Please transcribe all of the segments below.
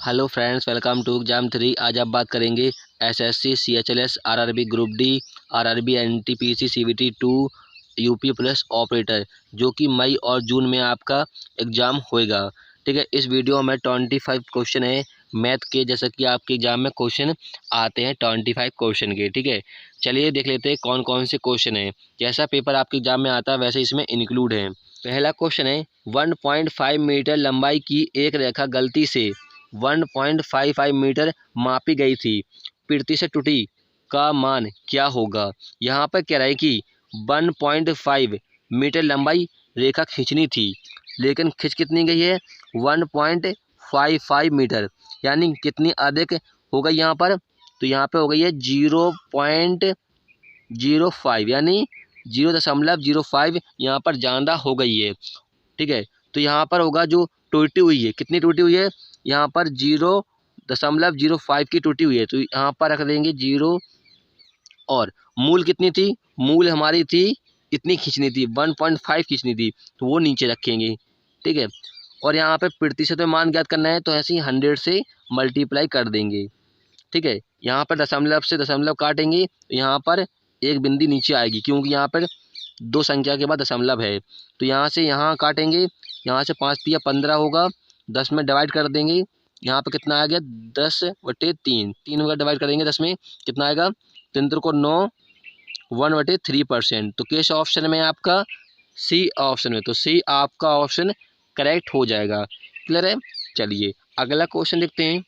Hello friends, welcome to exam 3। आज आप बात करेंगे SSC, CHLS, RRB group D, RRB NTPC, CBT 2, UP plus operator, जो कि मई और जून में आपका एग्ज़ाम होएगा। ठीक है, इस वीडियो में 25 क्वेश्चन है मैथ के, जैसा कि आपके एग्ज़ाम में क्वेश्चन आते हैं 25 क्वेश्चन के। ठीक है, चलिए देख लेते हैं कौन कौन से क्वेश्चन हैं। जैसा पेपर आपके एग्ज़ाम में आता है वैसे इसमें इंक्लूड है। पहला क्वेश्चन है, 1.5 मीटर लंबाई की एक रेखा गलती से 1.55 मीटर मापी गई थी, पृथ्वी से टूटी का मान क्या होगा। यहाँ पर कह रहा है कि 1.5 मीटर लंबाई रेखा खींचनी थी, लेकिन खिंच कितनी गई है 1.55 मीटर, यानी कितनी अधिक हो गई यहाँ पर। तो यहाँ पे हो गई है 0.05, यानी 0.05 यहाँ पर ज़्यादा हो गई है। ठीक है, तो यहाँ पर होगा जो टूटी हुई है, कितनी टूटी हुई है यहाँ पर 0.05 की टूटी हुई है, तो यहाँ पर रख देंगे 0। और मूल कितनी थी, मूल हमारी थी इतनी खींचनी थी, 1.5 खींचनी थी, तो वो नीचे रखेंगे। ठीक है, और यहाँ पे प्रतिशत में मान ज्ञात करना है, तो ऐसे ही 100 से मल्टीप्लाई कर देंगे। ठीक है, यहाँ पर दशमलव से दशमलव काटेंगे, तो यहाँ पर एक बिंदी नीचे आएगी, क्योंकि यहाँ पर दो संख्या के बाद दशमलव है। तो यहाँ से यहाँ काटेंगे, यहाँ से 5 तिया 15 होगा, 10 में डिवाइड कर देंगे। यहाँ पे कितना आ गया 10/3, 3 में डिवाइड करेंगे 10 में कितना आएगा 3 को 9, 1/3%। तो किस ऑप्शन में आपका सी ऑप्शन में, तो सी आपका ऑप्शन करेक्ट हो जाएगा। क्लियर है। चलिए अगला क्वेश्चन देखते हैं।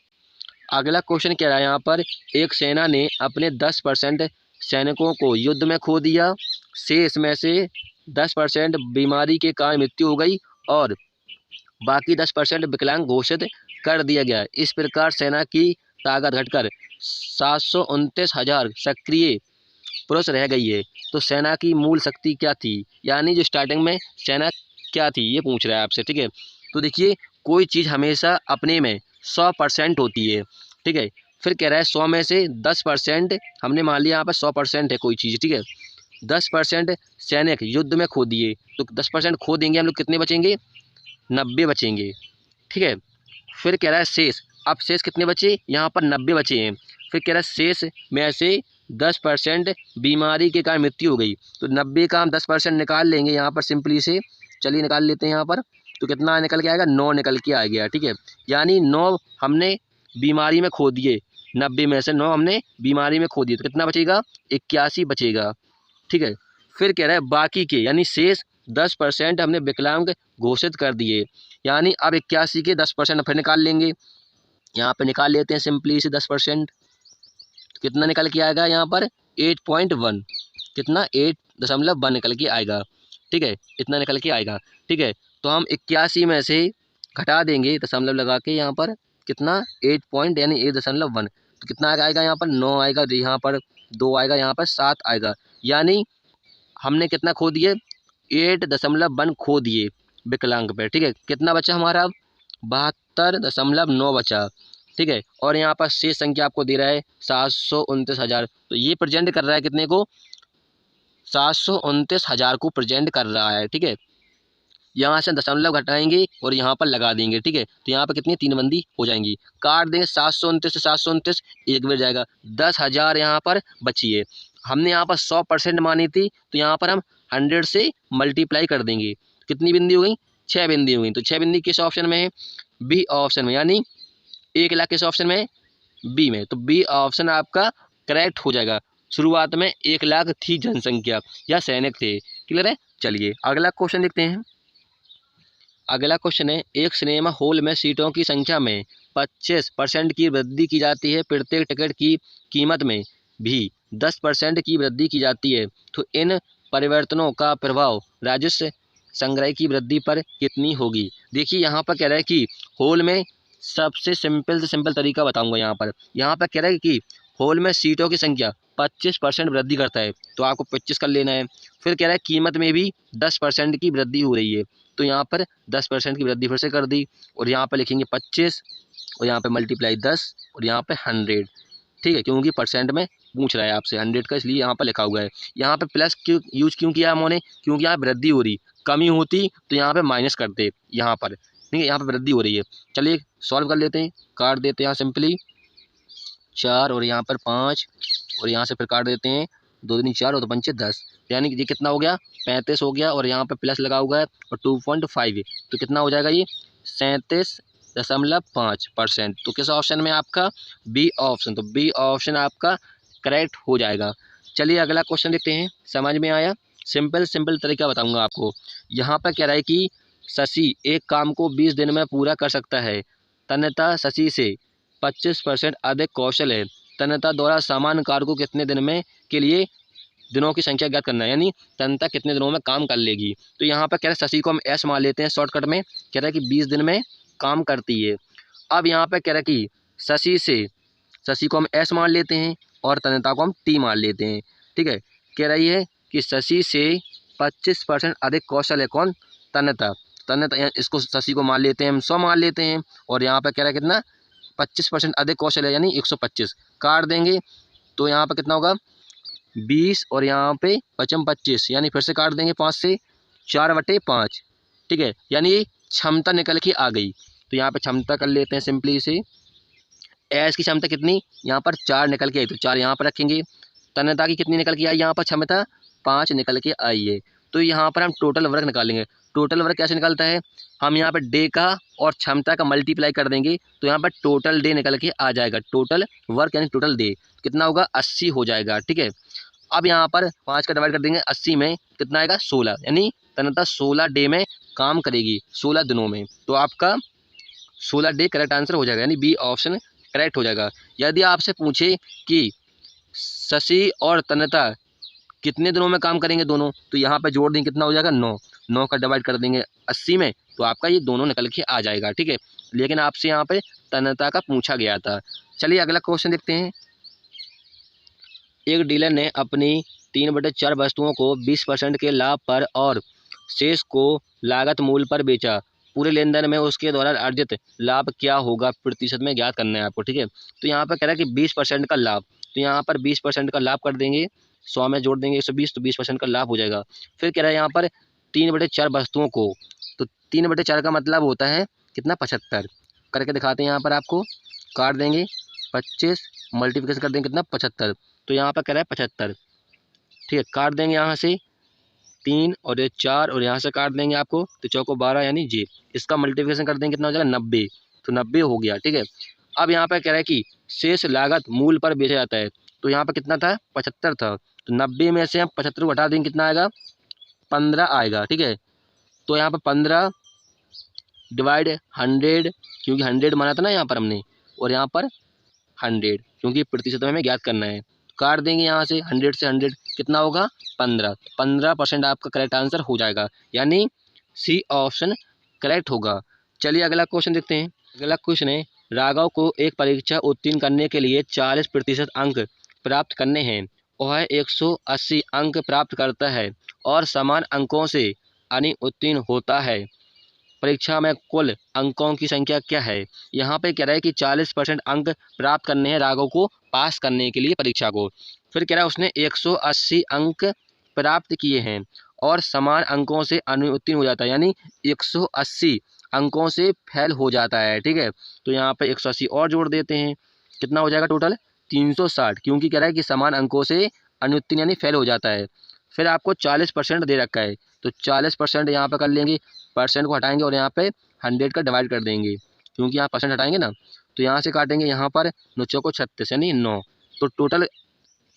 अगला क्वेश्चन कह रहा है यहाँ पर, एक सेना ने अपने 10% सैनिकों को युद्ध में खो दिया, शेष में से 10% बीमारी के कारण मृत्यु हो गई और बाकी 10% विकलांग घोषित कर दिया गया। इस प्रकार सेना की ताकत घटकर 729,000 सक्रिय पुरुष रह गई है। तो सेना की मूल शक्ति क्या थी, यानी जो स्टार्टिंग में सेना क्या थी ये पूछ रहा है आपसे। ठीक है, तो देखिए कोई चीज़ हमेशा अपने में 100% होती है। ठीक है, फिर कह रहा है 100 में से 10% हमने मान लिया यहाँ पर 100% है कोई चीज़। ठीक है, 10% सैनिक युद्ध में खो दिए, तो 10% खो देंगे हम लोग, कितने बचेंगे 90 बचेंगे। ठीक है, फिर कह रहा है शेष, अब शेष कितने बचे यहाँ पर 90 बचे हैं। फिर कह रहा है शेष में से 10% बीमारी के कारण मृत्यु हो गई, तो 90 का हम 10% निकाल लेंगे यहाँ पर सिंपली से। चलिए निकाल लेते हैं यहाँ पर, तो कितना निकल के आएगा 9 निकल के आ गया। ठीक है, यानी 9 हमने बीमारी में खो दिए, 90 में से 9 हमने बीमारी में खो दिए, तो कितना बचेगा 81 बचेगा। ठीक है, फिर कह रहा है बाकी के यानी शेष 10% हमने विकलांग घोषित कर दिए, यानी अब 81 के 10% फिर निकाल लेंगे। यहाँ पे निकाल लेते हैं सिंपली से 10%, तो कितना निकल के आएगा यहाँ पर 8.1, कितना 8.1 निकल के आएगा। ठीक है, इतना निकल के आएगा। ठीक है, तो हम 81 में से घटा देंगे दशमलव लगा के, यहाँ पर कितना 8 पॉइंट यानी 8.1, तो कितना आएगा यहाँ पर 9 आएगा, यहाँ पर 2 आएगा, यहाँ पर 7 आएगा, यानी हमने कितना खो दिए 8.1 खो दिए विकलांग पे। ठीक है, कितना बचा हमारा 72.9 बचा। ठीक है, और यहाँ पर शेष संख्या आपको दे रहा है 729,000, तो ये प्रेजेंट कर रहा है कितने को 729,000 को प्रेजेंट कर रहा है। ठीक है, यहाँ से दशमलव घटाएंगे और यहाँ पर लगा देंगे। ठीक है, तो यहाँ पर कितनी 3 बंदी हो जाएंगी, काट देंगे 729 से 729 एक बार जाएगा, 10,000 यहाँ पर बची है। हमने यहाँ पर 100% मानी थी, तो यहाँ पर हम 100 से मल्टीप्लाई कर देंगे, कितनी बिंदी हो गई 6 बिंदी हो गई। तो 6 बिंदी किस ऑप्शन में है बी ऑप्शन में, यानी 1 लाख किस ऑप्शन में बी में, तो बी ऑप्शन आपका करेक्ट हो जाएगा। शुरुआत में 1 लाख थी जनसंख्या या सैनिक थे। क्लियर है। चलिए अगला क्वेश्चन देखते हैं। अगला क्वेश्चन है, एक सिनेमा हॉल में सीटों की संख्या में 25% की वृद्धि की जाती है, प्रत्येक टिकट की कीमत में भी 10% की वृद्धि की जाती है, तो इन परिवर्तनों का प्रभाव राजस्व संग्रह की वृद्धि पर कितनी होगी। देखिए यहाँ पर कह रहा है कि हॉल में सबसे सिंपल से सिंपल तरीका बताऊंगा। यहाँ पर कह रहा है कि हॉल में सीटों की संख्या 25% वृद्धि करता है, तो आपको 25 कर लेना है। फिर कह रहा है कीमत में भी 10% की वृद्धि हो रही है, तो यहाँ पर 10% की वृद्धि फिर से कर दी, और यहाँ पर लिखेंगे 25 और यहाँ पे मल्टीप्लाई 10 और यहाँ पे 100। ठीक है, क्योंकि परसेंट में पूछ रहा है आपसे 100 का, इसलिए यहाँ पर लिखा हुआ है। यहाँ पे प्लस क्यों यूज क्यों किया हमने, क्योंकि यहाँ वृद्धि हो रही, कमी होती तो यहाँ पे माइनस करते यहाँ पर। ठीक है, यहाँ पे वृद्धि हो रही है। चलिए सॉल्व कर लेते हैं, काट देते हैं यहाँ सिंपली 4 और यहाँ पर 5 और यहाँ से फिर काट देते हैं 2 दूनी 4 और 2 पंचे 10, यानी कि ये कितना हो गया 35 हो गया और यहाँ पर प्लस लगा हुआ है और 2.5 तो कितना हो जाएगा ये 37.5%। तो किस ऑप्शन में आपका बी ऑप्शन, तो बी ऑप्शन आपका करेक्ट हो जाएगा। चलिए अगला क्वेश्चन देखते हैं, समझ में आया? सिंपल तरीका बताऊंगा आपको। यहाँ पर कह रहा है कि शशि एक काम को 20 दिन में पूरा कर सकता है, तन्यता शशि से 25% अधिक कौशल है, तन्यता द्वारा समान कार्य को कितने दिन में के लिए दिनों की संख्या ज्ञात करना है, यानी तन्यता कितने दिनों में काम कर लेगी। तो यहाँ पर कह रहा है शशि को हम एस मान लेते हैं शॉर्टकट में, कह रहा है कि 20 दिन में काम करती है। अब यहाँ पर कह रहा है कि शशि को हम एस मान लेते हैं और तन्यता को हम टी मान लेते हैं, ठीक है। कह रही है कि शशि से 25% अधिक कौशल है कौन? तन्यता। इसको शशि को मान लेते हैं हम 100 मान लेते हैं और यहाँ पर कह रहा है कितना 25% अधिक कौशल है यानी 125, काट देंगे तो यहाँ पर कितना होगा 20 और यहाँ पे 25 यानी फिर से काट देंगे 5 से 4/5, ठीक है, यानी क्षमता निकल के आ गई। तो यहाँ पे क्षमता कर लेते हैं सिंपली से, एस की क्षमता कितनी यहाँ पर 4 निकल के आई तो 4 यहाँ पर रखेंगे, तन्यता की कितनी निकल के आई यहाँ पर क्षमता 5 निकल के आई है। तो यहाँ पर हम टोटल वर्क निकालेंगे। टोटल वर्क कैसे निकलता है, हम यहाँ पर डे का और क्षमता का मल्टीप्लाई कर देंगे तो यहाँ पर टोटल डे निकल के आ जाएगा। टोटल वर्क यानी टोटल डे कितना होगा 80 हो जाएगा, ठीक है। अब यहाँ पर 5 का डिवाइड कर देंगे 80 में कितना आएगा 16, यानी तन्यता 16 डे में काम करेगी, 16 दिनों में। तो आपका 16 डे करेक्ट आंसर हो जाएगा, यानी बी ऑप्शन करेक्ट हो जाएगा। यदि आपसे पूछे कि शशि और तन्यता कितने दिनों में काम करेंगे दोनों, तो यहाँ पे जोड़ देंगे कितना हो जाएगा 9, 9 का डिवाइड कर देंगे 80 में तो आपका ये दोनों निकल के आ जाएगा, ठीक है। लेकिन आपसे यहाँ पे तन्यता का पूछा गया था। चलिए अगला क्वेश्चन देखते हैं। एक डीलर ने अपनी 3/4 वस्तुओं को 20% के लाभ पर और शेष को लागत मूल्य पर बेचा। पूरे लेन देन में उसके द्वारा अर्जित लाभ क्या होगा प्रतिशत में ज्ञात करना है आपको, ठीक है। तो यहाँ पर कह रहा है कि 20% का लाभ, तो यहाँ पर 20% का लाभ कर देंगे 100 में जोड़ देंगे 120 तो 20% का लाभ हो जाएगा। फिर कह रहा है यहाँ पर 3/4 वस्तुओं को, तो 3/4 का मतलब होता है कितना 75, करके दिखाते हैं यहाँ पर आपको, काट देंगे 25 मल्टीप्लिकेशन कर देंगे कितना 75, तो यहाँ पर कह रहा है 75, ठीक है। काट देंगे यहाँ से 3 और ये 4 और यहाँ से काट देंगे आपको तो चौको 12 यानी जे, इसका मल्टीप्लिकेशन कर देंगे कितना हो जाएगा 90, तो 90 हो गया, ठीक है। अब यहाँ पर कह रहा है कि शेष लागत मूल पर बेचा जाता है, तो यहाँ पर कितना था 75 था, तो 90 में से हम 75 को हटा देंगे कितना आएगा 15 आएगा, ठीक है। तो यहाँ पर 15 डिवाइड 100 क्योंकि 100 माना था ना यहाँ पर हमने, और यहाँ पर 100 क्योंकि प्रतिशत में हमें ज्ञात करना है। काट देंगे यहाँ से 100 से 100 कितना होगा 15, 15% आपका करेक्ट आंसर हो जाएगा, यानी सी ऑप्शन करेक्ट होगा। चलिए अगला क्वेश्चन देखते हैं। अगला क्वेश्चन है राघव को एक परीक्षा उत्तीर्ण करने के लिए 40% अंक प्राप्त करने हैं, वह 180 अंक प्राप्त करता है और समान अंकों से उत्तीर्ण होता है, परीक्षा में कुल अंकों की संख्या क्या है। यहाँ पे कह रहा है कि 40% अंक प्राप्त करने हैं राघव को पास करने के लिए परीक्षा को। फिर कह रहा है उसने 180 अंक प्राप्त किए हैं और समान अंकों से उत्तीर्ण हो जाता है, यानी 180 अंकों से फेल हो जाता है, ठीक है। तो यहाँ पे 180 और जोड़ देते हैं कितना हो जाएगा टोटल 360, क्योंकि कह रहा है कि समान अंकों से अनुत्तीर्ण यानी फेल हो जाता है। फिर आपको 40% दे रखा है तो 40% यहाँ पर कर लेंगे, परसेंट को हटाएंगे और यहाँ पे 100 का डिवाइड कर देंगे क्योंकि यहाँ परसेंट हटाएंगे ना, तो यहाँ से काटेंगे यहाँ पर 9 चौको 36 यानी 9, तो टोटल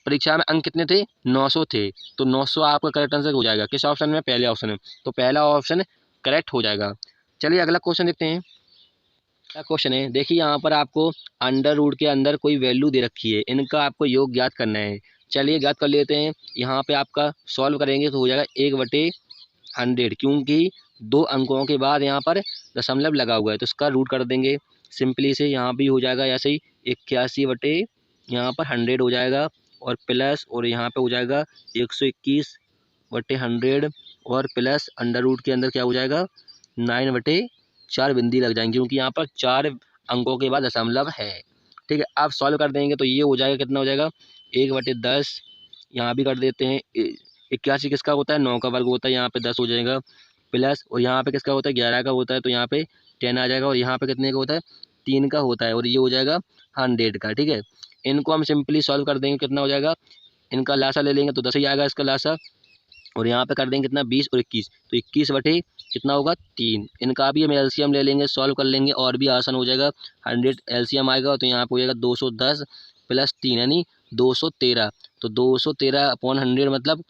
परीक्षा में अंक कितने थे 900 थे, तो 900 आपका करेक्ट आंसर हो जाएगा। किस ऑप्शन में, पहले ऑप्शन में, तो पहला ऑप्शन करेक्ट हो जाएगा। चलिए अगला क्वेश्चन देखते हैं। अगला क्वेश्चन है देखिए यहाँ पर आपको अंडर रूट के अंदर कोई वैल्यू दे रखी है, इनका आपको योग ज्ञात करना है। चलिए ज्ञात कर लेते हैं। यहाँ पे आपका सॉल्व करेंगे तो हो जाएगा 1/100, क्योंकि 2 अंकों के बाद यहाँ पर दशमलव लगा हुआ है तो इसका रूट कर देंगे सिंपली से, यहाँ भी हो जाएगा ऐसे ही 81 यहाँ पर 100 हो जाएगा और प्लस और यहाँ पे हो जाएगा 121/100 और प्लस अंडर रूट के अंदर क्या हो जाएगा 9/4 बिंदी लग जाएंगे क्योंकि यहाँ पर 4 अंकों के बाद दशमलव है, ठीक है। अब सॉल्व कर देंगे तो ये हो जाएगा कितना हो जाएगा 1/10, यहाँ भी कर देते हैं 81 किसका होता है 9 का वर्ग होता है, यहाँ पे 10 हो जाएगा प्लस और यहाँ पे किसका होता है 11 का होता है तो यहाँ पे 10 आ जाएगा और यहाँ पे कितने का होता है 3 का होता है और ये हो जाएगा 100 का। ठीक है, इनको हम सिंपली सॉल्व कर देंगे, कितना हो जाएगा, इनका लासा ले लेंगे तो 10 ही आएगा इसका लासा, और यहाँ पे कर देंगे कितना 20 और 21, तो 21 बटे कितना होगा 3। इनका भी हम एलसीएम ले लेंगे, सॉल्व कर लेंगे और भी आसान हो जाएगा। 100 एलसीएम आएगा तो यहाँ पे हो जाएगा 210 प्लस 3 यानी 213। तो 213 अपॉन 100 मतलब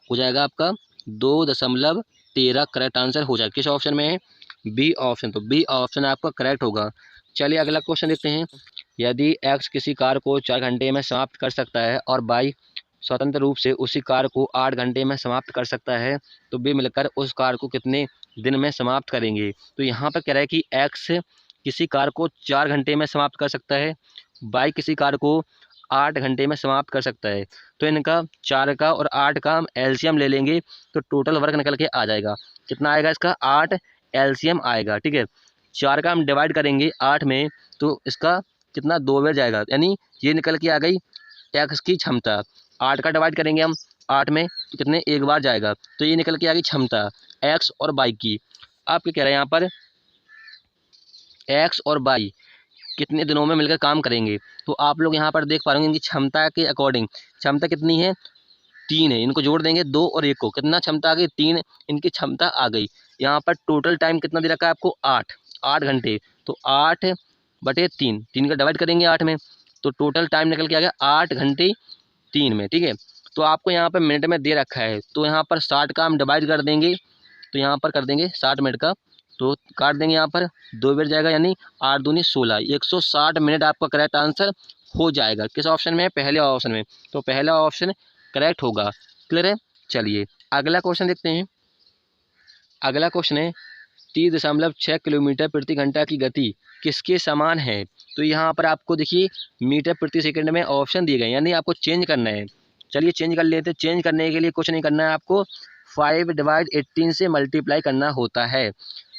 हो जाएगा आपका 2.13 करेक्ट आंसर हो जाएगा। किस ऑप्शन में है, बी ऑप्शन। तो बी ऑप्शन आपका करेक्ट होगा। चलिए अगला क्वेश्चन देखते हैं। यदि एक्स किसी कार्य को 4 घंटे में समाप्त कर सकता है और वाई स्वतंत्र रूप से उसी कार्य को 8 घंटे में समाप्त कर सकता है, तो वे मिलकर उस कार्य को कितने दिन में समाप्त करेंगे। तो यहाँ पर कह रहा है कि एक्स किसी कार्य को 4 घंटे में समाप्त कर सकता है, वाई किसी कार्य को 8 घंटे में समाप्त कर सकता है। तो इनका 4 का और 8 का हम एलसीएम ले लेंगे तो टोटल वर्क निकल के आ जाएगा। कितना आएगा इसका 8 एलसीएम आएगा। ठीक है, 4 का हम डिवाइड करेंगे 8 में तो इसका कितना 2 बार जाएगा, यानी ये निकल के आ गई एक्स की क्षमता। 8 का डिवाइड करेंगे हम 8 में तो कितने एक बार जाएगा, तो ये निकल के आ गई क्षमता एक्स और वाई की। आप क्या कह रहे हैं यहाँ पर, एक्स और वाई कितने दिनों में मिलकर काम करेंगे। तो आप लोग यहाँ पर देख पा रहे होंगे इनकी क्षमता के अकॉर्डिंग, क्षमता कितनी है 3 है, इनको जोड़ देंगे 2 और 1 को, कितना क्षमता आ गई 3, इनकी क्षमता आ गई। यहाँ पर टोटल टाइम कितना दे रखा है आपको 8 घंटे। तो 8 बटे 3, 3 का डिवाइड करेंगे 8 में तो टोटल टाइम निकल के आ गया 8 घंटे 3 में। ठीक है, तो आपको यहाँ पर मिनट में दे रखा है तो यहाँ पर 60 का हम डिवाइड कर देंगे, तो यहाँ पर कर देंगे 60 मिनट का, तो काट देंगे यहाँ पर 2 बार जाएगा यानी 8 दूनी 16, 160 मिनट आपका करेक्ट आंसर हो जाएगा। किस ऑप्शन में है, पहले ऑप्शन में। तो पहला ऑप्शन करेक्ट होगा। क्लियर है। चलिए अगला क्वेश्चन देखते हैं। अगला क्वेश्चन है 30.6 किलोमीटर प्रति घंटा की गति किसके समान है। तो यहाँ पर आपको देखिए मीटर प्रति सेकंड में ऑप्शन दिए गए, यानी आपको चेंज करना है। चलिए चेंज कर लेते हैं। चेंज करने के लिए कुछ नहीं करना है, आपको 5/18 से मल्टीप्लाई करना होता है,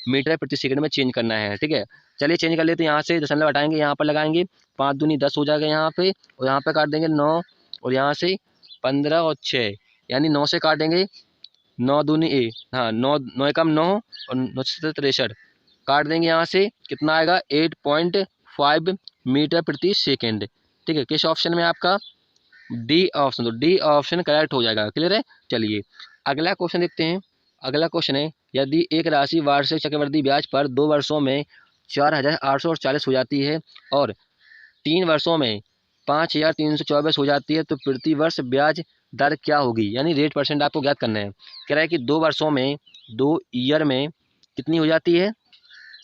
मीटर प्रति सेकंड में चेंज करना है। ठीक है, चलिए चेंज कर लेते हैं। यहाँ से दशमलव हटाएंगे, यहाँ पर लगाएंगे 5 दूनी 10 हो जाएगा यहाँ पे, और यहाँ पे काट देंगे 9 और यहाँ से 15 और 6 यानी 9 से काटेंगे 9 दूनी हाँ 9 एकम 9 और 9 63 काट देंगे यहाँ से, कितना आएगा 8.5 मीटर प्रति सेकेंड। ठीक है, किस ऑप्शन में आपका डी ऑप्शन। तो डी ऑप्शन करेक्ट हो जाएगा। क्लियर है। चलिए अगला क्वेश्चन देखते हैं। अगला क्वेश्चन है यदि एक राशि वार्षिक चक्रवृद्धि ब्याज पर 2 वर्षों में 4,840 हो जाती है और 3 वर्षों में 5,324 हो जाती है, तो प्रति वर्ष ब्याज दर क्या होगी, यानी रेट परसेंट आपको ज्ञात करना है। कह रहा है कि 2 वर्षों में 2 ईयर में कितनी हो जाती है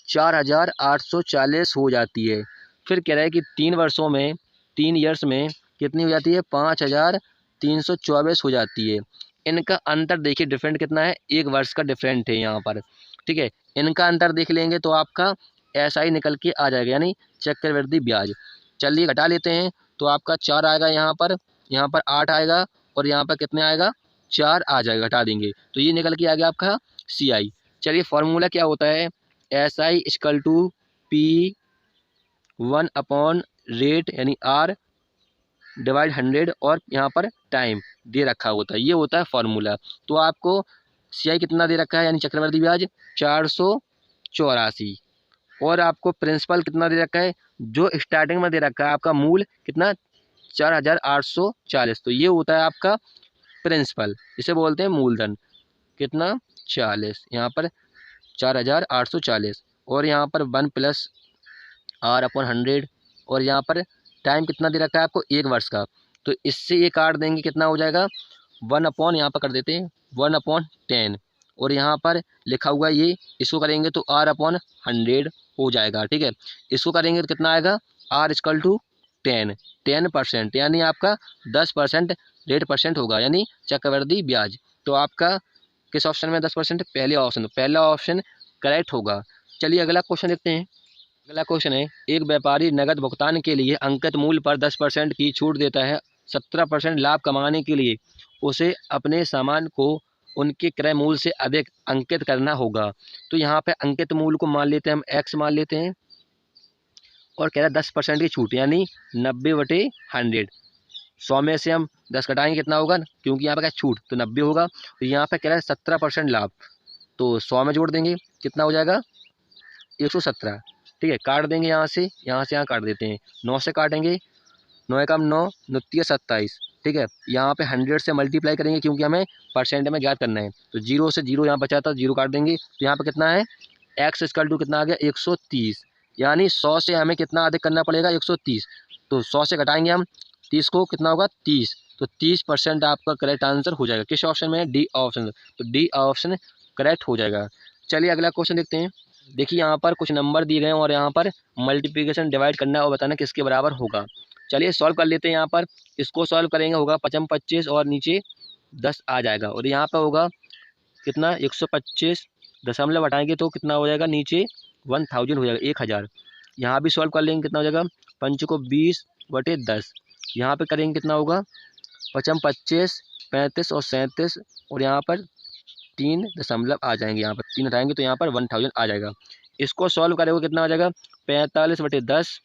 4,840 हो जाती है। फिर कह रहा है कि 3 वर्षों में 3 ईयर्स में कितनी हो जाती है 5,324 हो जाती है। इनका अंतर देखिए डिफरेंट कितना है, 1 वर्ष का डिफरेंट है यहाँ पर। ठीक है, इनका अंतर देख लेंगे तो आपका ऐसा ही निकल के आ जाएगा, यानी चक्रवृद्धि ब्याज। चलिए घटा लेते हैं तो आपका 4 आएगा यहाँ पर 8 आएगा और यहाँ पर कितने आएगा 4 आ जाएगा, घटा देंगे तो ये निकल के आ गया आपका CI। चलिए फॉर्मूला क्या होता है, SI equal to P1 upon rate यानी R डिवाइड 100 और यहाँ पर टाइम दे रखा होता है, ये होता है फॉर्मूला। तो आपको CI कितना दे रखा है, यानी चक्रवृद्धि ब्याज 484, और आपको प्रिंसिपल कितना दे रखा है, जो स्टार्टिंग में दे रखा है आपका मूल कितना 4,840, तो ये होता है आपका प्रिंसिपल, इसे बोलते हैं मूलधन। कितना 40, यहाँ पर 4,840 और यहाँ पर 1 प्लस R अपॉन 100, और यहाँ पर टाइम कितना दे रखा है आपको 1 वर्ष का, तो इससे ये काट देंगे कितना हो जाएगा 1 अपॉन यहाँ पर कर देते हैं 1/10, और यहाँ पर लिखा हुआ ये इसको करेंगे तो R अपॉन 100 हो जाएगा। ठीक है, इसको करेंगे तो कितना आएगा R इक्वल टू 10%, यानी आपका 10% रेट परसेंट होगा, यानी चक्रवृद्धि ब्याज। तो आपका किस ऑप्शन में 10%, पहले ऑप्शन, तो पहला ऑप्शन करेक्ट होगा। चलिए अगला क्वेश्चन देखते हैं। अगला क्वेश्चन है एक व्यापारी नगद भुगतान के लिए अंकित मूल्य पर 10% की छूट देता है, 17% लाभ कमाने के लिए उसे अपने सामान को उनके क्रय मूल्य से अधिक अंकित करना होगा। तो यहाँ पे अंकित मूल्य को मान लेते हैं हम X मान लेते हैं, और कह रहा है 10% की छूट यानी 90/100। 100 में से हम 10 घटाएंगे कितना होगा, क्योंकि यहाँ पे क्या छूट तो 90 होगा। तो यहाँ पे कह रहा है 17% लाभ, तो 100 में जोड़ देंगे कितना हो जाएगा 117। ठीक है, काट देंगे यहाँ से यहाँ काट देते हैं। 9 से काटेंगे, 9 एकम 9, 9 तिया 27। ठीक है, यहाँ पे 100 से मल्टीप्लाई करेंगे क्योंकि हमें परसेंट में ज्ञात करना है। तो 0 से 0 यहाँ बचा था, 0 काट देंगे। तो यहाँ पे कितना है, x इक्वल टू कितना आ गया 130, यानी 100 से हमें कितना अधिक करना पड़ेगा 130। तो 100 से घटाएंगे हम 30 को, कितना होगा 30। तो 30% आपका करेक्ट आंसर हो जाएगा। किस ऑप्शन में है, डी ऑप्शन। तो डी ऑप्शन करेक्ट हो जाएगा। चलिए अगला क्वेश्चन देखते हैं। देखिए यहाँ पर कुछ नंबर दिए गए हैं और यहाँ पर मल्टीप्लिकेशन डिवाइड करना है और बताना किसके बराबर होगा। चलिए सॉल्व कर लेते हैं। यहाँ पर इसको सॉल्व करेंगे, होगा 55 25 और नीचे 10 आ जाएगा। और यहाँ पर होगा कितना 125, दशमलव हटाएंगे तो कितना हो जाएगा नीचे 1000 हो जाएगा, 1000। यहाँ भी सॉल्व कर लेंगे, कितना हो जाएगा 5 को 20/10। यहाँ पे करेंगे कितना होगा 55 25 35 और 37 और यहाँ पर 3 दशमलव आ जाएंगे। यहाँ पर 3 हटाएंगे तो यहाँ पर 1000 आ जाएगा। इसको सॉल्व करोगे कितना आ जाएगा 45/10।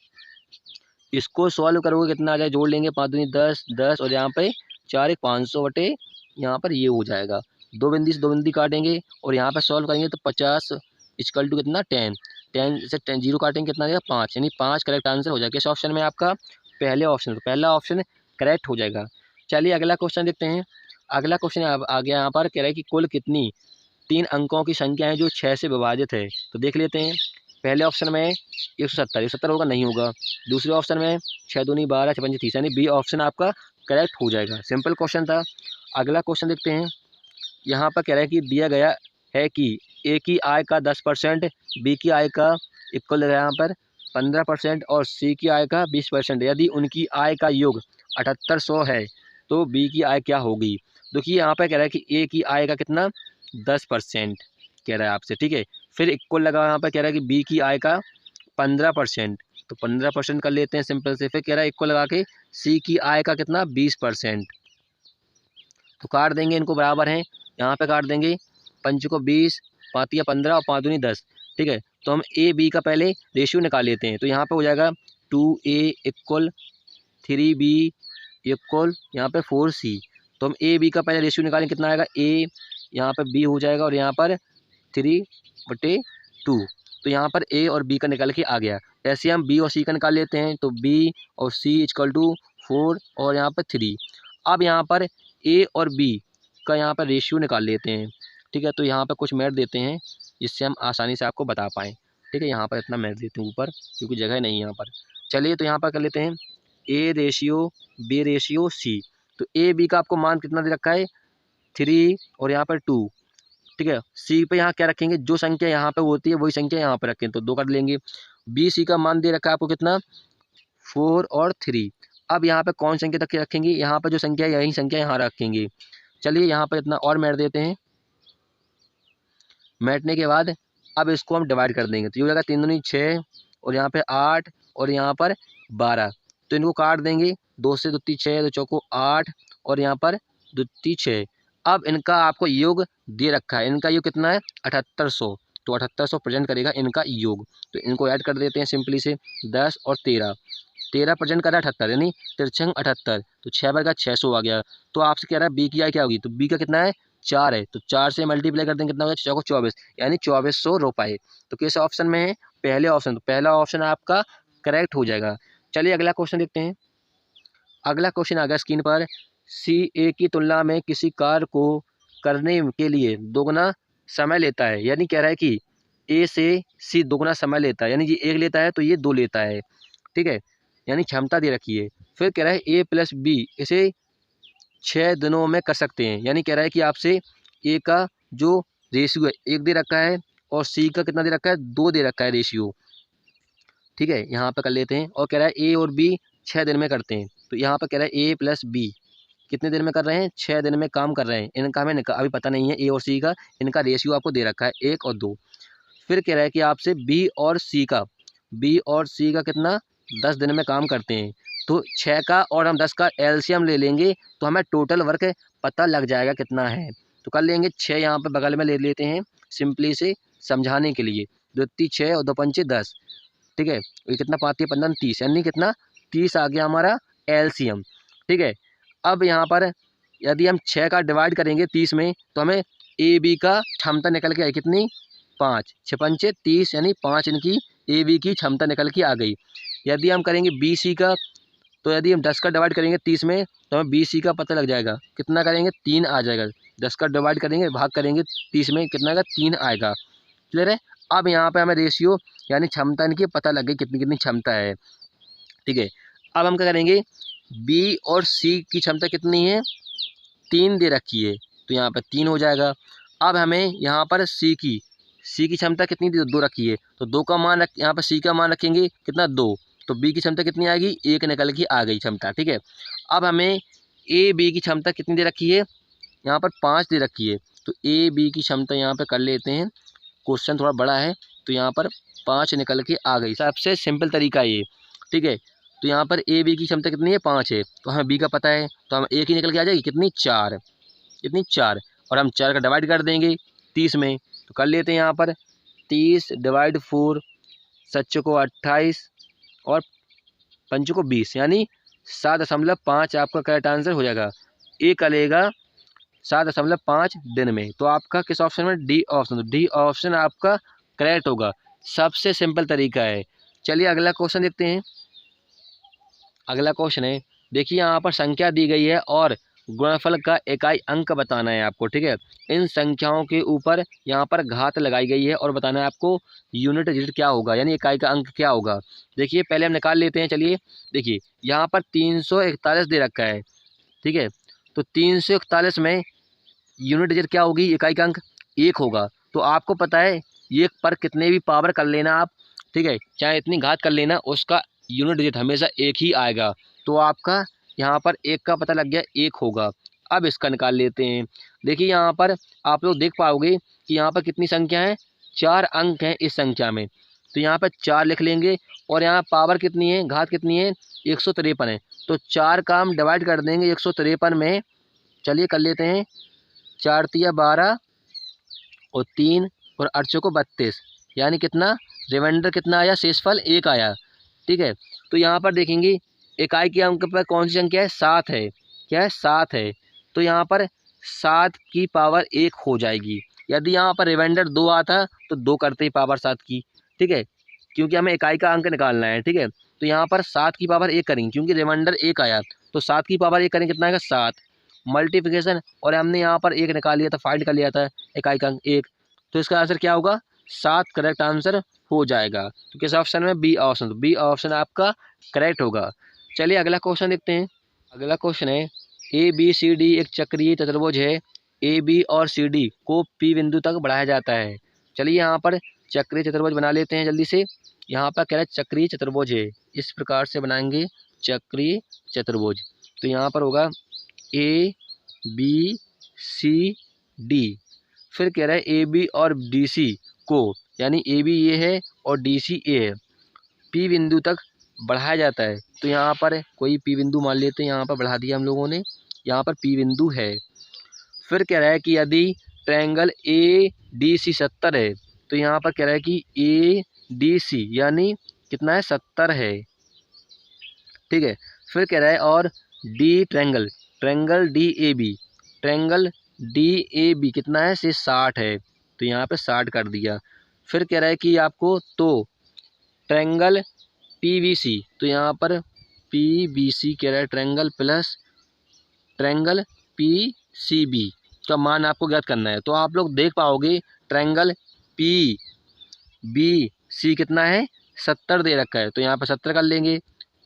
इसको सॉल्व करोगे कितना आ जाएगा, जोड़ लेंगे 5 दूनी 10 10 और यहाँ पे 4 1 500 यहाँ पर ये हो जाएगा। 2 बिंदी से 2 बिंदी काटेंगे और यहाँ पर सॉल्व करेंगे तो 50 इक्वल टू कितना 10 10 से 10 0 काटेंगे कितना आ जाएगा 5, यानी 5 करेक्ट आंसर हो जाएगा। इस ऑप्शन में आपका पहले ऑप्शन, तो पहला ऑप्शन करेक्ट हो जाएगा। चलिए अगला क्वेश्चन देखते हैं। अगला क्वेश्चन आ गया यहाँ पर, कह रहा है कि कुल कितनी 3 अंकों की संख्या है जो 6 से विभाजित है। तो देख लेते हैं। पहले ऑप्शन में 170 होगा, नहीं होगा। दूसरे ऑप्शन में 6 दूनी 12 6 पंजे 30, यानी बी ऑप्शन आपका करेक्ट हो जाएगा। सिंपल क्वेश्चन था। अगला क्वेश्चन देखते हैं। यहाँ पर कह रहा है कि दिया गया है कि ए की आय का 10%, बी की आय का इक्वल है यहाँ पर 15% और सी की आय का 20%। यदि उनकी आय का योग 7800 है तो बी की आय क्या होगी। देखिए यहाँ पर कह रहा है कि ए की आय का कितना 10% कह रहा है आपसे, ठीक है। फिर इक्वल लगा, यहाँ पर कह रहा है कि बी की आय का 15%, तो 15% कर लेते हैं सिंपल से। फिर कह रहा है इक्वल लगा के सी की आय का कितना 20%। तो काट देंगे, इनको बराबर हैं, यहाँ पे काट देंगे। 5 को 20, 5 या 15 और 5 दूनी 10, ठीक है। तो हम ए बी का पहले रेशियो निकाल लेते हैं। तो यहाँ पे हो जाएगा 2A इक्वल 3B इक्वल यहाँ पे 4C। तो हम ए बी का पहले रेशियो निकालें, कितना आएगा ए, यहाँ पे बी हो जाएगा और यहाँ पर 3/2। तो यहाँ पर ए और बी का निकाल के आ गया। ऐसे हम बी और सी का निकाल लेते हैं। तो बी और सी इक्वल टू 4 और यहाँ पर 3। अब यहाँ पर ए और बी का यहाँ पर रेशियो निकाल लेते हैं, ठीक है। तो यहाँ पर कुछ मैथ देते हैं जिससे हम आसानी से आपको बता पाएँ, ठीक है। यहाँ पर इतना मैथ देते हैं ऊपर क्योंकि जगह नहीं है यहाँ पर। चलिए तो यहाँ पर कर लेते हैं A ratio B ratio C. तो ए बी का आपको मान कितना दे रखा है 3 और यहाँ पर 2, ठीक है। सी पे यहाँ क्या रखेंगे, जो संख्या यहाँ पे होती है वही संख्या यहाँ पर रखें, तो 2 कर लेंगे। बी सी का मान दे रखा है आपको कितना 4 और 3। अब यहाँ पे कौन संख्या तक रखेंगे, यहाँ पर जो संख्या है यही संख्या यहाँ रखेंगे। चलिए यहाँ पर इतना और मैट देते हैं। मैटने के बाद अब इसको हम डिवाइड कर देंगे। तो ये हो जाएगा 3 दूनी 6 और यहाँ पे 8 और यहाँ पर 12। तो इनको काट देंगे, 2 से 2 6, 2 चौको 8 और यहाँ पर 2 6। अब इनका आपको योग दे रखा है, इनका योग कितना है 7800। तो 7800 प्रेजेंट करेगा इनका योग। तो इनको ऐड कर देते हैं सिंपली से 10 और 13। 13 प्रेजेंट कर रहा है 78, यानी 3 78। तो 6 बार का 600 आ गया। तो आपसे कह रहा है बी की आय क्या होगी, तो बी का कितना है 4 है। तो 4 से मल्टीप्लाई कर देंगे, कितना हो जाएगा 24, यानी 2400 रुपये। तो किस ऑप्शन में है, पहले ऑप्शन। तो पहला ऑप्शन आपका करेक्ट हो जाएगा। चलिए अगला क्वेश्चन देखते हैं। अगला क्वेश्चन आ गया स्क्रीन पर। सी ए की तुलना में किसी कार्य को करने के लिए दोगुना समय लेता है, यानी कह रहा है कि ए से सी दोगुना समय लेता है, यानी ये 1 लेता है तो ये 2 लेता है, ठीक है। यानी क्षमता दे रखी है। फिर कह रहा है ए प्लस बी इसे 6 दिनों में कर सकते हैं, यानी कह रहा है कि आपसे ए का जो रेशियो है 1 दे रखा है और सी का कितना दे रखा है 2 दे रखा है रेशियो, ठीक है। यहाँ पर कर लेते हैं। और कह रहा है ए और बी 6 दिन में करते हैं। तो यहाँ पर कह रहा है ए प्लस बी कितने दिन में कर रहे हैं 6 दिन में काम कर रहे हैं। इनका हमें अभी पता नहीं है ए और सी का, इनका रेशियो आपको दे रखा है 1 और 2। फिर कह रहा है कि आपसे बी और सी का कितना 10 दिन में काम करते हैं। तो 6 का और हम 10 का एलसीएम ले लेंगे तो हमें टोटल वर्क पता लग जाएगा कितना है। तो कर लेंगे 6 यहाँ पर बगल में ले लेते हैं सिंपली से समझाने के लिए। 2 3 6 और 2 5 10, ठीक है। ये कितना 5 15 30, यानी कितना 30 आ गया हमारा एलसीएम, ठीक है। अब यहाँ पर यदि हम 6 का डिवाइड करेंगे 30 में तो हमें ए बी का क्षमता निकल के आए कितनी 5 6 5 30, यानी 5 इनकी ए बी की क्षमता निकल के आ गई। यदि हम करेंगे बी सी का, तो यदि हम 10 का डिवाइड करेंगे 30 में तो हमें बी सी का पता लग जाएगा। कितना करेंगे 3 आ जाएगा। 10 का डिवाइड करेंगे भाग करेंगे 30 में कितना आएगा 3 आएगा। क्लियर है। अब यहाँ पे हमें रेशियो यानी क्षमता इनकी पता लग गई कितनी कितनी क्षमता है। ठीक है। अब हम क्या करेंगे, बी और सी की क्षमता कितनी है 3 दे रखी है तो यहाँ पर 3 हो जाएगा। अब हमें यहाँ पर सी की क्षमता कितनी 2 रखी है तो 2 का मान रख, यहाँ पर सी का मान रखेंगे कितना 2, तो बी की क्षमता कितनी आएगी 1 निकल के आ गई क्षमता। ठीक है। अब हमें ए बी की क्षमता कितनी दे रखी है, यहाँ पर 5 दे रखी है तो ए बी की क्षमता यहाँ पर कर लेते हैं, क्वेश्चन थोड़ा बड़ा है तो यहाँ पर 5 निकल के आ गई। सबसे सिंपल तरीका ये। ठीक है। तो यहाँ पर ए बी की क्षमता कितनी है 5 है तो हमें बी का पता है तो हम एक ही निकल के आ जाएगी कितनी 4, कितनी 4, और हम 4 का डिवाइड कर देंगे 30 में तो कर लेते हैं यहाँ पर 30 डिवाइड 4, 7 को 28 और 5 को 20 यानी 7.5 आपका करेक्ट आंसर हो जाएगा। ए करेगा 7.5 दिन में। तो आपका किस ऑप्शन में डी ऑप्शन, तो डी ऑप्शन आपका करेक्ट होगा। सबसे सिंपल तरीका है। चलिए अगला क्वेश्चन देखते हैं। अगला क्वेश्चन है, देखिए यहाँ पर संख्या दी गई है और गुणनफल का इकाई अंक बताना है आपको। ठीक है। इन संख्याओं के ऊपर यहाँ पर घात लगाई गई है और बताना है आपको यूनिट डिजिट क्या होगा यानी इकाई का अंक क्या होगा। देखिए पहले हम निकाल लेते हैं। चलिए देखिए यहाँ पर 341 दे रखा है। ठीक है। तो 341 में यूनिट डिजिट क्या होगी, इकाई का अंक 1 होगा। तो आपको पता है 1 पर कितने भी पावर कर लेना आप, ठीक है, चाहे इतनी घात कर लेना, उसका यूनिट डिजिट हमेशा 1 ही आएगा। तो आपका यहाँ पर 1 का पता लग गया 1 होगा। अब इसका निकाल लेते हैं। देखिए यहाँ पर आप लोग देख पाओगे कि यहाँ पर कितनी संख्या है, 4 अंक हैं इस संख्या में। तो यहाँ पर 4 लिख लेंगे और यहाँ पावर कितनी है, घात कितनी है 153 है। तो 4 का हम डिवाइड कर देंगे 153 में। चलिए कर लेते हैं, 4 तिया 12 और 3 और 8 को 32 यानी कितना रिमाइंडर कितना आया, शेषफल 1 आया। ठीक है। तो यहाँ पर देखेंगे इकाई के अंक पर कौन सी संख्या है, 7 है। क्या है 7 है। तो यहाँ पर 7 की पावर 1 हो जाएगी। यदि यहाँ पर रिमाइंडर 2 आता तो 2 करते ही पावर 7 की। ठीक है। क्योंकि हमें इकाई का अंक निकालना है। ठीक है। तो यहाँ पर 7 की पावर 1 करेंगे क्योंकि रिमाइंडर 1 आया तो 7 की पावर 1 करेंगे कितना आएगा 7 मल्टीप्लिकेशन, और हमने यहाँ पर 1 निकाल लिया था, फाइंड कर लिया था इकाई का अंक 1। तो इसका आंसर क्या होगा 7 करेक्ट आंसर हो जाएगा। तो किस ऑप्शन में, बी ऑप्शन। तो बी ऑप्शन आपका करेक्ट होगा। चलिए अगला क्वेश्चन देखते हैं। अगला क्वेश्चन है, ए बी सी डी एक चक्रीय चतुर्भुज है। ए बी और सी डी को पी बिंदु तक बढ़ाया जाता है। चलिए यहाँ पर चक्रीय चतुर्भुज बना लेते हैं जल्दी से। यहाँ पर कह रहा है चक्रीय चतुर्भुज है, इस प्रकार से बनाएंगे चक्रीय चतुर्भुज। तो यहाँ पर होगा ए बी सी डी, फिर कह रहा है ए बी और डी सी को, यानी ए बी ये है और डी सी ए है, पी बिंदु तक बढ़ाया जाता है। तो यहाँ पर कोई पी बिंदु मान लेते हैं, यहाँ पर बढ़ा दिया हम लोगों ने, यहाँ पर पी बिंदु है। फिर कह रहा है कि यदि ट्रायंगल ए डी सी 70 है, तो यहाँ पर कह रहा है कि ए डी सी यानी कितना है 70 है। ठीक है। फिर कह रहा है और D triangle triangle D A B कितना है से 60 है। तो यहाँ पे 60 कर दिया। फिर कह रहा है कि आपको तो ट्रायंगल पी वी सी, तो यहाँ पर पी बी सी कह रहा है triangle plus triangle P C B का मान आपको ज्ञात करना है। तो आप लोग देख पाओगे ट्रायंगल पी बी सी कितना है 70 दे रखा है, तो यहाँ पर 70 कर लेंगे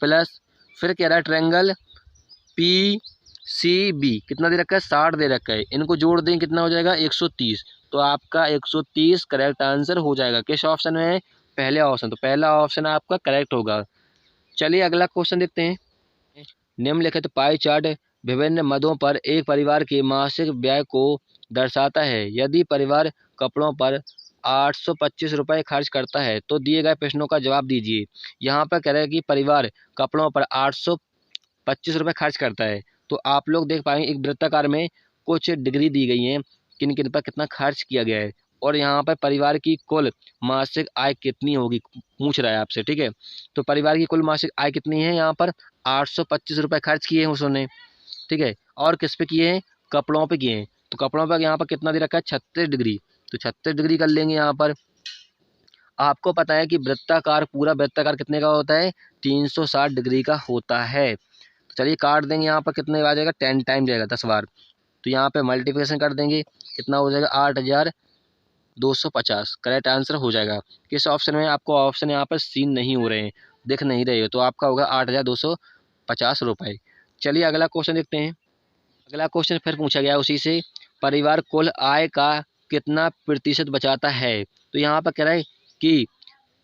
प्लस, फिर कह रहा है ट्रायंगल पी सी बी कितना दे रखा है 60 दे रखा है, इनको जोड़ दें कितना हो जाएगा 130। तो आपका 130 करेक्ट आंसर हो जाएगा। किस ऑप्शन में है, पहले ऑप्शन। तो पहला ऑप्शन आपका करेक्ट होगा। चलिए अगला क्वेश्चन देखते हैं। निम्नलिखित पाई चार्ट विभिन्न मदों पर एक परिवार के मासिक व्यय को दर्शाता है। यदि परिवार कपड़ों पर 825 रुपये खर्च करता है तो दिए गए प्रश्नों का जवाब दीजिए। यहाँ पर कह रहा है कि परिवार कपड़ों पर 825 रुपये खर्च करता है। तो आप लोग देख पाएंगे एक वृत्ताकार में कुछ डिग्री दी गई हैं, किन किन पर कितना खर्च किया गया है, और यहाँ पर परिवार की कुल मासिक आय कितनी होगी पूछ रहा है आपसे। ठीक है। तो परिवार की कुल मासिक आय कितनी है, यहाँ पर 825 रुपये खर्च किए हैं उसने। ठीक है। और किस पे किए हैं, कपड़ों पे किए हैं। तो कपड़ों पर यहाँ पर कितना दे रखा है 36 डिग्री, तो 36 डिग्री कर लेंगे यहाँ पर। आपको पता है कि वृत्ताकार, पूरा वृत्ताकार कितने का होता है, 360 डिग्री का होता है। तो चलिए काट देंगे, यहाँ पर कितने आ जाएगा, 10 टाइम जाएगा, 10 बार। तो यहाँ पे मल्टीप्लिकेशन कर देंगे, कितना हो जाएगा, 8250 करेक्ट आंसर हो जाएगा। किस ऑप्शन में, आपको ऑप्शन यहाँ पर सीन नहीं हो रहे हैं, दिख नहीं रहे हो, तो आपका होगा 8250 रुपये। चलिए अगला क्वेश्चन देखते हैं। अगला क्वेश्चन फिर पूछा गया उसी से, परिवार कुल आय का कितना प्रतिशत बचाता है। तो यहाँ पर कह रहा है कि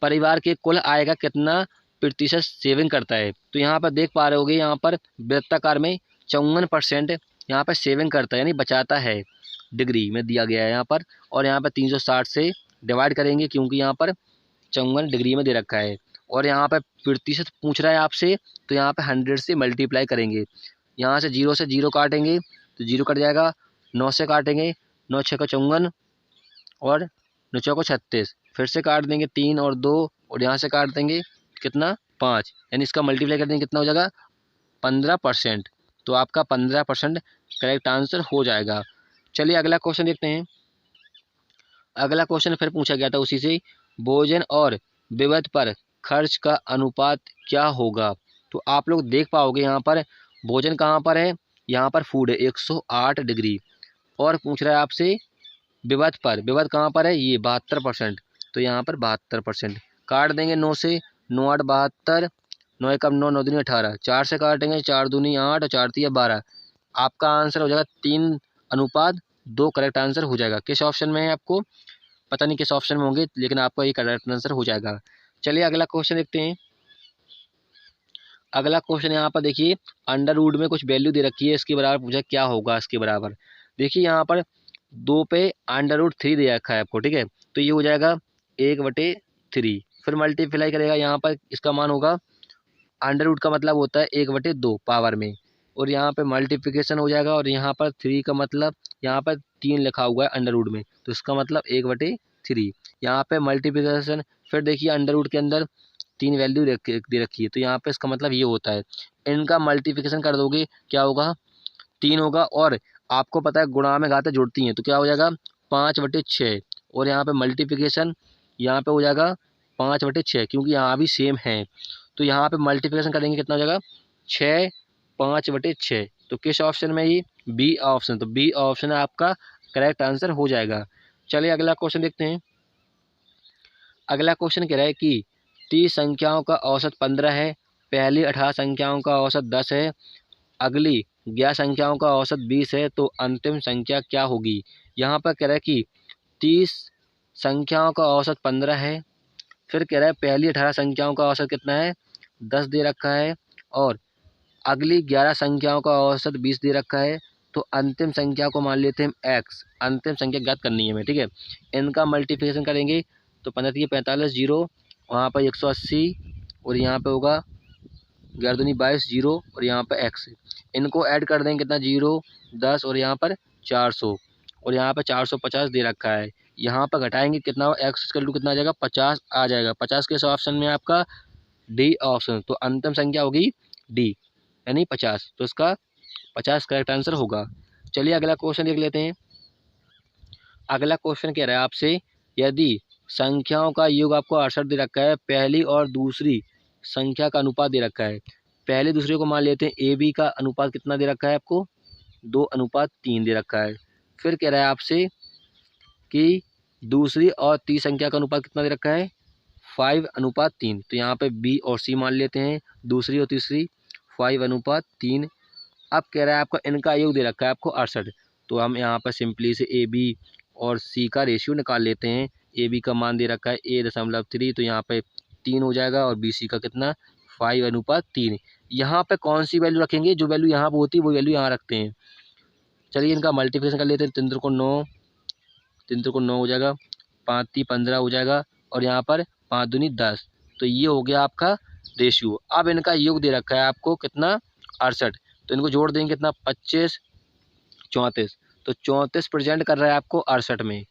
परिवार के कुल आय का कितना प्रतिशत सेविंग करता है। तो यहाँ पर देख पा रहे होगे, यहाँ पर वृत्ताकार में 54% यहाँ पर सेविंग करता है, यानी बचाता है, डिग्री में दिया गया है यहाँ पर। और यहाँ पर 360 से डिवाइड करेंगे, क्योंकि यहाँ पर 54 डिग्री में दे रखा है। और यहाँ पर प्रतिशत पूछ रहा है आपसे, तो यहाँ पर 100 से मल्टीप्लाई करेंगे। यहाँ से 0 से 0 काटेंगे तो 0 कट जाएगा, 9 से काटेंगे, 9 6 का 54 और 9 चौको 36, फिर से काट देंगे 3 और 2, और यहाँ से काट देंगे कितना, 5, यानी इसका मल्टीप्लाई कर देंगे, कितना हो जाएगा, 15%। तो आपका 15% करेक्ट आंसर हो जाएगा। चलिए अगला क्वेश्चन देखते हैं। अगला क्वेश्चन फिर पूछा गया था उसी से, भोजन और विविध पर खर्च का अनुपात क्या होगा। तो आप लोग देख पाओगे, यहाँ पर भोजन कहाँ पर है, यहाँ पर फूड है 108 डिग्री, और पूछ रहा है आपसे विविध पर, विविध कहाँ पर है, ये 72%। तो यहाँ पर 72%, काट देंगे 9 से, 9 8 72, 9 एकम 9, 9 दूनी 18, 4 से काटेंगे, 4 दूनी 8 और 4 तिया 12। आपका आंसर हो जाएगा 3:2 करेक्ट आंसर हो जाएगा। किस ऑप्शन में है आपको पता नहीं, किस ऑप्शन में होंगे, लेकिन आपका ये करेक्ट आंसर हो जाएगा। चलिए अगला क्वेश्चन देखते हैं। अगला क्वेश्चन यहाँ पर देखिए, अंडर रूट में कुछ वैल्यू दे रखी है, इसके बराबर पूछा क्या होगा इसके बराबर। देखिए यहाँ पर 2 पे √3 दे रखा है आपको, ठीक है, तो ये हो जाएगा 1/3, फिर मल्टीप्लाई करेगा, यहाँ पर इसका मान होगा, अंडर रूट का मतलब होता है 1/2 पावर में, और यहाँ पे मल्टीप्लिकेशन हो जाएगा, और यहाँ पर 3 का मतलब, यहाँ पर 3 लिखा हुआ है अंडर रूट में, तो इसका मतलब 1/3, यहाँ पे मल्टीप्लिकेशन, फिर देखिए अंडर रूट के अंदर 3 वैल्यू दे रखी है, तो यहाँ पे इसका मतलब ये होता है, इनका मल्टीप्लिकेशन कर दोगे क्या होगा, 3 होगा, और आपको पता है गुणा में घातें जुड़ती हैं, तो क्या हो जाएगा 5/6, और यहाँ पे मल्टीप्लिकेशन यहाँ पे हो जाएगा 5/6, क्योंकि यहाँ भी सेम है, तो यहाँ पे मल्टीप्लिकेशन करेंगे, कितना हो जाएगा 6 5/6। तो किस ऑप्शन में, ये बी ऑप्शन, तो बी ऑप्शन आपका करेक्ट आंसर हो जाएगा। चलिए अगला क्वेश्चन देखते हैं। अगला क्वेश्चन कह रहा है कि 30 संख्याओं का औसत 15 है, पहली 18 संख्याओं का औसत 10 है, अगली 11 संख्याओं का औसत 20 है, तो अंतिम संख्या क्या होगी। यहाँ पर कह रहा है कि 30 संख्याओं का औसत 15 है, फिर कह रहा है पहली 18 संख्याओं का औसत कितना है, 10 दे रखा है, और अगली 11 संख्याओं का औसत 20 दे रखा है, तो अंतिम संख्या को मान लेते हैं हम x, अंतिम संख्या ज्ञात करनी है हमें, ठीक है। इनका मल्टीप्लिकेशन करेंगे तो 15 3 45, 0 वहाँ पर 180, और यहाँ पे होगा 11 दूनी 22, 0 और यहाँ पर x, इनको ऐड कर देंगे, कितना 0 10 और यहाँ पर 400, और यहाँ पर 450 दे रखा है, यहाँ पर घटाएंगे कितना, x इक्वल टू कितना आ जाएगा, 50 आ जाएगा। 50 के ऑप्शन में आपका डी ऑप्शन, तो अंतिम संख्या होगी डी यानी 50, तो इसका 50 करेक्ट आंसर होगा। चलिए अगला क्वेश्चन देख लेते हैं। अगला क्वेश्चन कह रहा है आपसे, यदि संख्याओं का योग आपको 68 दे रखा है, पहली और दूसरी संख्या का अनुपात दे रखा है, पहले दूसरे को मान लेते हैं, ए बी का अनुपात कितना दे रखा है आपको, 2:3 दे रखा है। फिर कह रहा है आपसे कि दूसरी और तीसरी संख्या का अनुपात कितना दे रखा है, 5:3, तो यहाँ पे बी और सी मान लेते हैं, दूसरी और तीसरी 5:3। अब कह रहा है आपका इनका योग दे रखा है आपको 68, तो हम यहाँ पर सिंपली से ए बी और सी का रेशियो निकाल लेते हैं। ए बी का मान दे रखा है A.3, तो यहाँ पे 3 हो जाएगा, और बी सी का कितना 5:3। यहाँ पे कौन सी वैल्यू रखेंगे, जो वैल्यू यहाँ पर होती है वो वैल्यू यहाँ रखते हैं। चलिए इनका मल्टीप्लिकेशन कर लेते हैं, 3 को 9, 3 को 9 हो जाएगा, 5 3 15 हो जाएगा, और यहाँ पर 5 दूनी 10, तो ये हो गया आपका रेशियो। अब इनका योग दे रखा है आपको कितना 68, तो इनको जोड़ देंगे कितना 25 34, तो 34 प्रेजेंट कर रहा है आपको 68 में,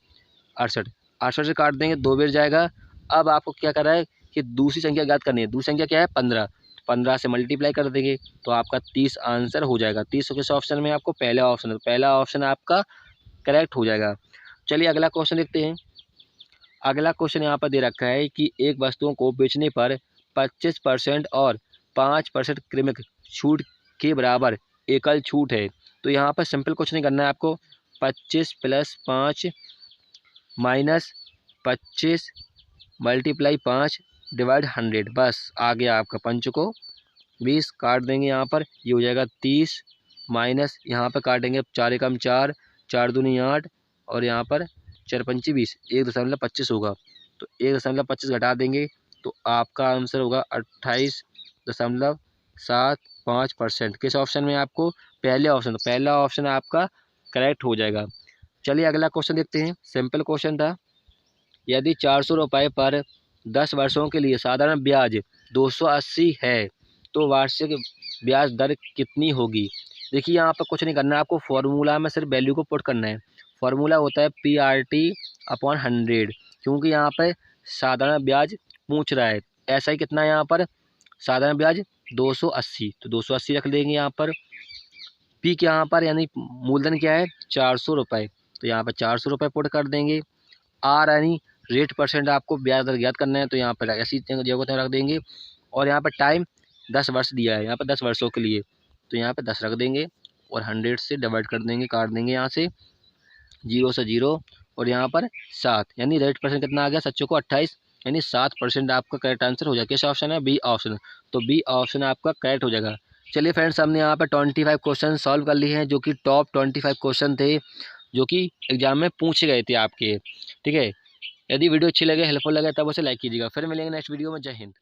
68 से काट देंगे 2 बार जाएगा। अब आपको क्या कर रहा है कि दूसरी संख्या ज्ञात करनी है, दूसरी संख्या क्या है 15, 15 से मल्टीप्लाई कर देंगे तो आपका 30 आंसर हो जाएगा। 30 किस ऑप्शन में आपको, पहला ऑप्शन है, तो पहला ऑप्शन आपका करेक्ट हो जाएगा। चलिए अगला क्वेश्चन देखते हैं। अगला क्वेश्चन यहाँ पर दे रखा है कि एक वस्तुओं को बेचने पर 25% और 5% क्रमिक छूट के बराबर एकल छूट है। तो यहाँ पर सिंपल कुछ नहीं करना है आपको, 25 + 5 माइनस 25 मल्टीप्लाई 5 डिवाइड 100, बस आ गया आपका। 5 को 20 काट देंगे यहाँ पर, ये हो जाएगा 30 माइनस यहाँ पर काटेंगे 4 एकम 4, 4 दूनी 8 और यहाँ पर 4 पंची 20, 1.25 होगा। तो 1.25 घटा देंगे तो आपका आंसर होगा 28.75%। किस ऑप्शन में आपको? पहले ऑप्शन। तो पहला ऑप्शन आपका करेक्ट हो जाएगा। चलिए अगला क्वेश्चन देखते हैं। सिंपल क्वेश्चन था, यदि 400 रुपये पर 10 वर्षों के लिए साधारण ब्याज 280 है तो वार्षिक ब्याज दर कितनी होगी? देखिए यहाँ पर कुछ नहीं करना है आपको, फॉर्मूला में सिर्फ वैल्यू को पुट करना है। फॉर्मूला होता है PRT/100, क्योंकि यहाँ पर साधारण ब्याज पूछ रहा है। ऐसा ही कितना है यहाँ पर? साधारण ब्याज 280, तो 280 रख देंगे यहाँ पर। पी के यहाँ पर यानी मूलधन क्या है? 400 रुपये, तो यहाँ पर 400 रुपये पुट कर देंगे। आर यानी रेट परसेंट आपको ब्याज दर ज्ञात करना है, तो यहाँ पर ऐसी जगह रख देंगे। और यहाँ पर टाइम 10 वर्ष दिया है, यहाँ पर 10 वर्षों के लिए, तो यहाँ पर 10 रख देंगे और 100 से डिवाइड कर देंगे, काट देंगे यहाँ से 0 से 0 और यहाँ पर 7, यानी रेट परसेंट कितना आ गया? सच्चों को 28, यानी 7% आपका करेक्ट आंसर हो जाएगा। किस ऑप्शन है? B option. तो बी ऑप्शन आपका करेक्ट हो जाएगा। चलिए फ्रेंड्स, हमने यहाँ पर 25 क्वेश्चन सॉल्व कर लिए हैं, जो कि टॉप 25 क्वेश्चन थे जो कि एग्जाम में पूछे गए थे आपके। ठीक है, यदि वीडियो अच्छी लगे, हेल्पफुल लगे, तब उसे लाइक कीजिएगा। फिर मिलेंगे नेक्स्ट वीडियो में। जय हिंद।